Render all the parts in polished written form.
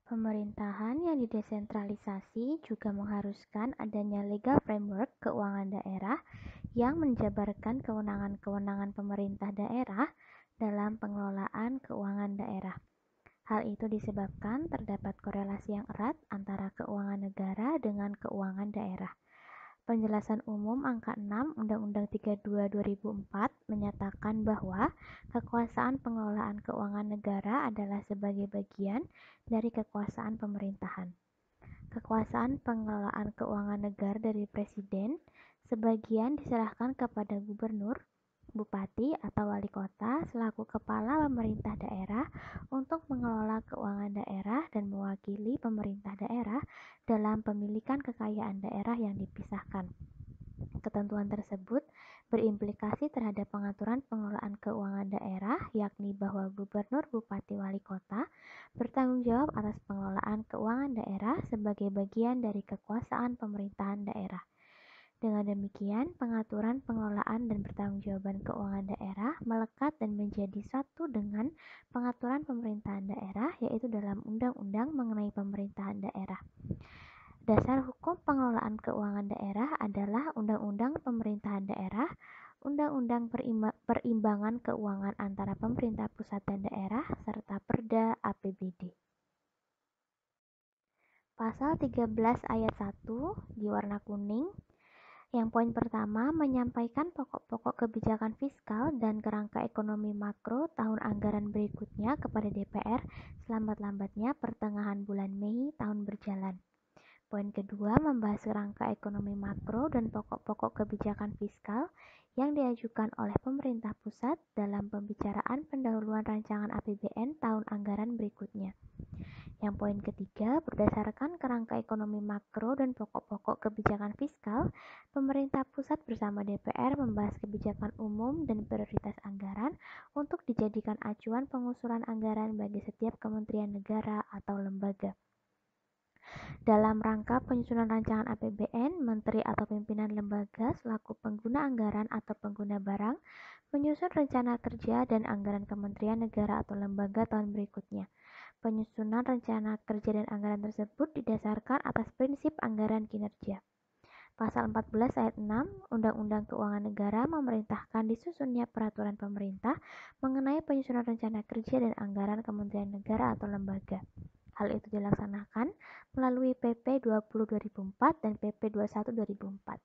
Pemerintahan yang didesentralisasi juga mengharuskan adanya legal framework keuangan daerah yang menjabarkan kewenangan-kewenangan pemerintah daerah dalam pengelolaan keuangan daerah. Hal itu disebabkan terdapat korelasi yang erat antara keuangan negara dengan keuangan daerah. Penjelasan Umum Angka 6 Undang-Undang 32 2004 menyatakan bahwa kekuasaan pengelolaan keuangan negara adalah sebagai bagian dari kekuasaan pemerintahan. Kekuasaan pengelolaan keuangan negara dari Presiden sebagian diserahkan kepada gubernur, bupati, atau wali kota selaku kepala pemerintah daerah untuk mengelola keuangan daerah dan mewakili pemerintah daerah dalam pemilikan kekayaan daerah yang dipisahkan. Ketentuan tersebut berimplikasi terhadap pengaturan pengelolaan keuangan daerah, yakni bahwa gubernur, bupati, wali kota bertanggung jawab atas pengelolaan keuangan daerah sebagai bagian dari kekuasaan pemerintahan daerah. Dengan demikian, pengaturan pengelolaan dan pertanggungjawaban keuangan daerah melekat dan menjadi satu dengan pengaturan pemerintahan daerah, yaitu dalam Undang-Undang mengenai pemerintahan daerah. Dasar hukum pengelolaan keuangan daerah adalah Undang-Undang Pemerintahan Daerah, Undang-Undang Perimbangan Keuangan antara Pemerintah Pusat dan Daerah, serta Perda APBD. Pasal 13 ayat 1 di warna kuning. Yang poin pertama menyampaikan pokok-pokok kebijakan fiskal dan kerangka ekonomi makro tahun anggaran berikutnya kepada DPR selambat-lambatnya pertengahan bulan Mei tahun berjalan. Poin kedua membahas kerangka ekonomi makro dan pokok-pokok kebijakan fiskal yang diajukan oleh pemerintah pusat dalam pembicaraan pendahuluan rancangan APBN tahun anggaran berikutnya. Yang poin ketiga, berdasarkan kerangka ekonomi makro dan pokok-pokok kebijakan fiskal, pemerintah pusat bersama DPR membahas kebijakan umum dan prioritas anggaran untuk dijadikan acuan pengusulan anggaran bagi setiap kementerian negara atau lembaga. Dalam rangka penyusunan rancangan APBN, menteri atau pimpinan lembaga selaku pengguna anggaran atau pengguna barang menyusun rencana kerja dan anggaran kementerian negara atau lembaga tahun berikutnya. Penyusunan rencana kerja dan anggaran tersebut didasarkan atas prinsip anggaran kinerja. Pasal 14 ayat 6 Undang-Undang Keuangan Negara memerintahkan disusunnya peraturan pemerintah mengenai penyusunan rencana kerja dan anggaran kementerian negara atau lembaga. Hal itu dilaksanakan melalui PP 20/2004 dan PP 21/2004.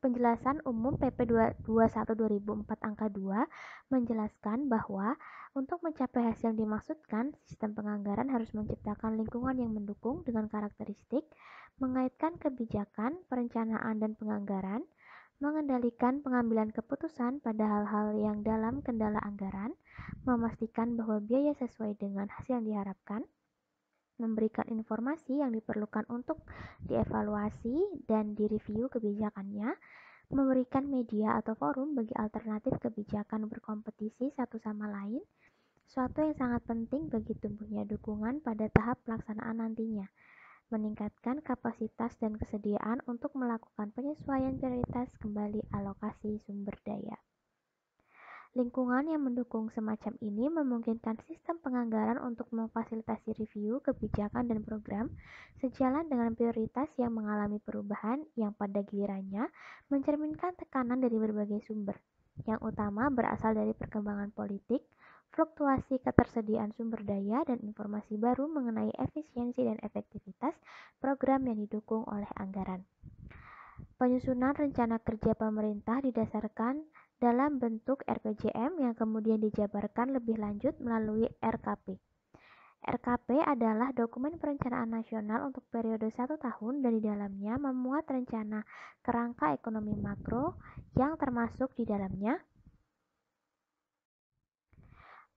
Penjelasan umum PP 21/2004 angka 2 menjelaskan bahwa untuk mencapai hasil yang dimaksudkan, sistem penganggaran harus menciptakan lingkungan yang mendukung dengan karakteristik mengaitkan kebijakan, perencanaan, dan penganggaran, mengendalikan pengambilan keputusan pada hal-hal yang dalam kendala anggaran, memastikan bahwa biaya sesuai dengan hasil yang diharapkan, memberikan informasi yang diperlukan untuk dievaluasi dan direview kebijakannya, memberikan media atau forum bagi alternatif kebijakan berkompetisi satu sama lain, suatu yang sangat penting bagi tumbuhnya dukungan pada tahap pelaksanaan nantinya, meningkatkan kapasitas dan kesediaan untuk melakukan penyesuaian prioritas kembali alokasi sumber daya. Lingkungan yang mendukung semacam ini memungkinkan sistem penganggaran untuk memfasilitasi review kebijakan dan program sejalan dengan prioritas yang mengalami perubahan yang pada gilirannya mencerminkan tekanan dari berbagai sumber, yang utama berasal dari perkembangan politik, fluktuasi ketersediaan sumber daya, dan informasi baru mengenai efisiensi dan efektivitas program yang didukung oleh anggaran. Penyusunan rencana kerja pemerintah didasarkan dalam bentuk RPJM yang kemudian dijabarkan lebih lanjut melalui RKP. RKP adalah dokumen perencanaan nasional untuk periode 1 tahun dan di dalamnya memuat rencana kerangka ekonomi makro yang termasuk di dalamnya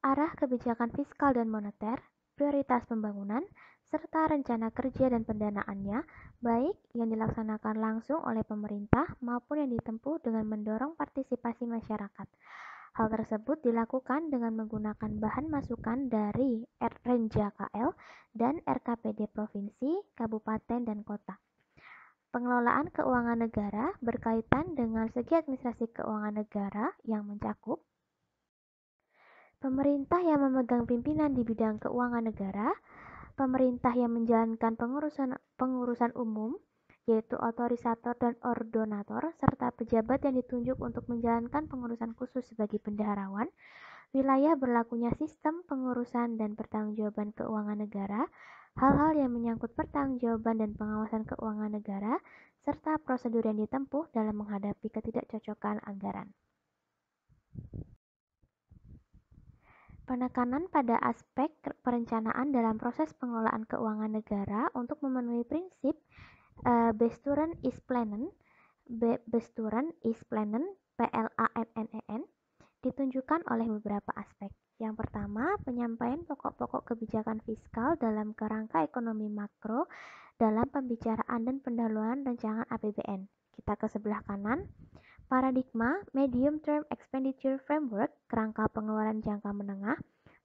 arah kebijakan fiskal dan moneter, prioritas pembangunan, serta rencana kerja dan pendanaannya, baik yang dilaksanakan langsung oleh pemerintah maupun yang ditempuh dengan mendorong partisipasi masyarakat. Hal tersebut dilakukan dengan menggunakan bahan masukan dari Renja KL dan RKPD Provinsi, Kabupaten, dan Kota. Pengelolaan keuangan negara berkaitan dengan segi administrasi keuangan negara yang mencakup Pemerintah yang memegang pimpinan di bidang keuangan negara, pemerintah yang menjalankan pengurusan umum, yaitu otorisator dan ordonator, serta pejabat yang ditunjuk untuk menjalankan pengurusan khusus sebagai bendaharawan, wilayah berlakunya sistem pengurusan dan pertanggungjawaban keuangan negara, hal-hal yang menyangkut pertanggungjawaban dan pengawasan keuangan negara, serta prosedur yang ditempuh dalam menghadapi ketidakcocokan anggaran. Penekanan pada aspek perencanaan dalam proses pengelolaan keuangan negara untuk memenuhi prinsip Besturen is Plannen, Besturen is Plannen, PLANNEN, ditunjukkan oleh beberapa aspek. Yang pertama, penyampaian pokok-pokok kebijakan fiskal dalam kerangka ekonomi makro dalam pembicaraan dan pendahuluan rancangan APBN. Kita ke sebelah kanan. Paradigma Medium Term Expenditure Framework kerangka pengeluaran jangka menengah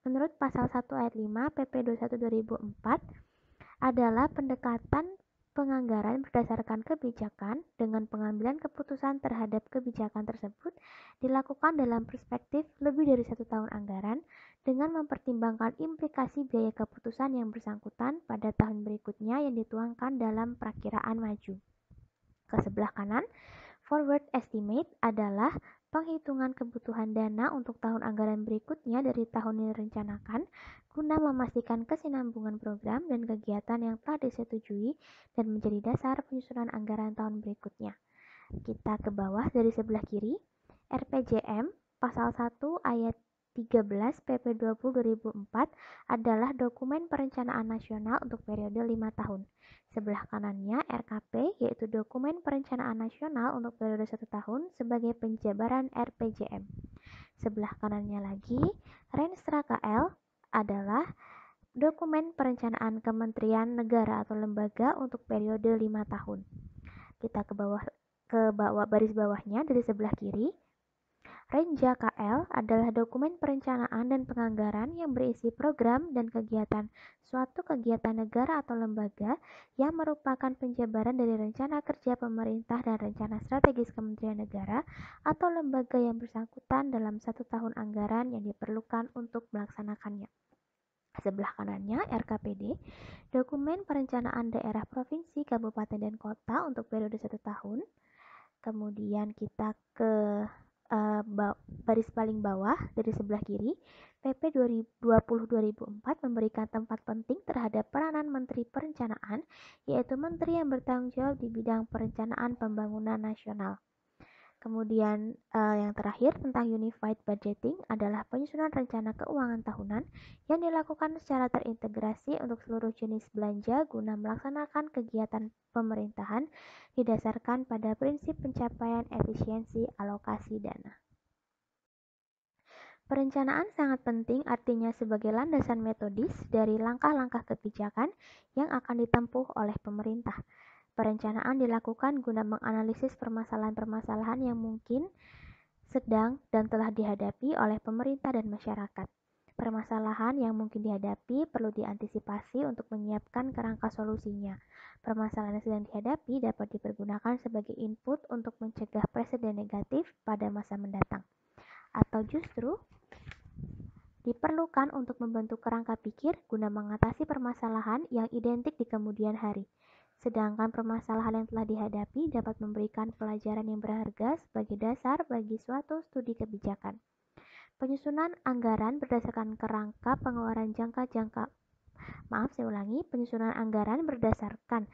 menurut pasal 1 ayat 5 PP 21/2004 adalah pendekatan penganggaran berdasarkan kebijakan dengan pengambilan keputusan terhadap kebijakan tersebut dilakukan dalam perspektif lebih dari 1 tahun anggaran dengan mempertimbangkan implikasi biaya keputusan yang bersangkutan pada tahun berikutnya yang dituangkan dalam perakiraan maju. Ke sebelah kanan, forward estimate adalah penghitungan kebutuhan dana untuk tahun anggaran berikutnya dari tahun yang direncanakan guna memastikan kesinambungan program dan kegiatan yang telah disetujui dan menjadi dasar penyusunan anggaran tahun berikutnya. Kita ke bawah dari sebelah kiri, RPJM pasal 1 ayat 13 PP 20/2004 adalah dokumen perencanaan nasional untuk periode 5 tahun. Sebelah kanannya RKP, yaitu dokumen perencanaan nasional untuk periode 1 tahun sebagai penjabaran RPJM. Sebelah kanannya lagi, Renstra KL adalah dokumen perencanaan kementerian negara atau lembaga untuk periode 5 tahun. Kita ke bawah baris bawahnya dari sebelah kiri. Renja KL adalah dokumen perencanaan dan penganggaran yang berisi program dan kegiatan suatu kegiatan negara atau lembaga yang merupakan penjabaran dari rencana kerja pemerintah dan rencana strategis kementerian negara atau lembaga yang bersangkutan dalam 1 tahun anggaran yang diperlukan untuk melaksanakannya. Sebelah kanannya RKPD, dokumen perencanaan daerah provinsi, kabupaten, dan kota untuk periode 1 tahun. Kemudian kita ke baris paling bawah dari sebelah kiri, PP 20/2004 memberikan tempat penting terhadap peranan Menteri Perencanaan, yaitu Menteri yang bertanggung jawab di bidang perencanaan pembangunan nasional. Kemudian yang terakhir tentang Unified Budgeting adalah penyusunan rencana keuangan tahunan yang dilakukan secara terintegrasi untuk seluruh jenis belanja guna melaksanakan kegiatan pemerintahan didasarkan pada prinsip pencapaian efisiensi alokasi dana. Perencanaan sangat penting artinya sebagai landasan metodis dari langkah-langkah kebijakan yang akan ditempuh oleh pemerintah. Perencanaan dilakukan guna menganalisis permasalahan-permasalahan yang mungkin, sedang, dan telah dihadapi oleh pemerintah dan masyarakat. Permasalahan yang mungkin dihadapi perlu diantisipasi untuk menyiapkan kerangka solusinya. Permasalahan yang sedang dihadapi dapat dipergunakan sebagai input untuk mencegah presiden negatif pada masa mendatang. Atau justru diperlukan untuk membentuk kerangka pikir guna mengatasi permasalahan yang identik di kemudian hari. Sedangkan permasalahan yang telah dihadapi dapat memberikan pelajaran yang berharga sebagai dasar bagi suatu studi kebijakan. Penyusunan anggaran berdasarkan kerangka pengeluaran penyusunan anggaran berdasarkan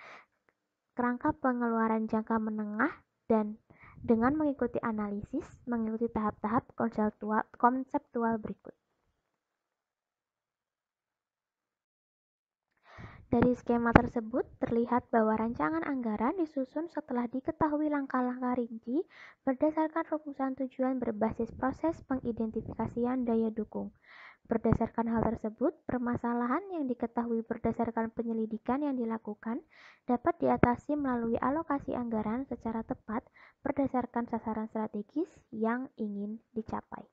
kerangka pengeluaran jangka menengah dan dengan mengikuti analisis, mengikuti tahap-tahap konseptual berikut. Dari skema tersebut, terlihat bahwa rancangan anggaran disusun setelah diketahui langkah-langkah rinci berdasarkan rumusan tujuan berbasis proses pengidentifikasian daya dukung. Berdasarkan hal tersebut, permasalahan yang diketahui berdasarkan penyelidikan yang dilakukan dapat diatasi melalui alokasi anggaran secara tepat berdasarkan sasaran strategis yang ingin dicapai.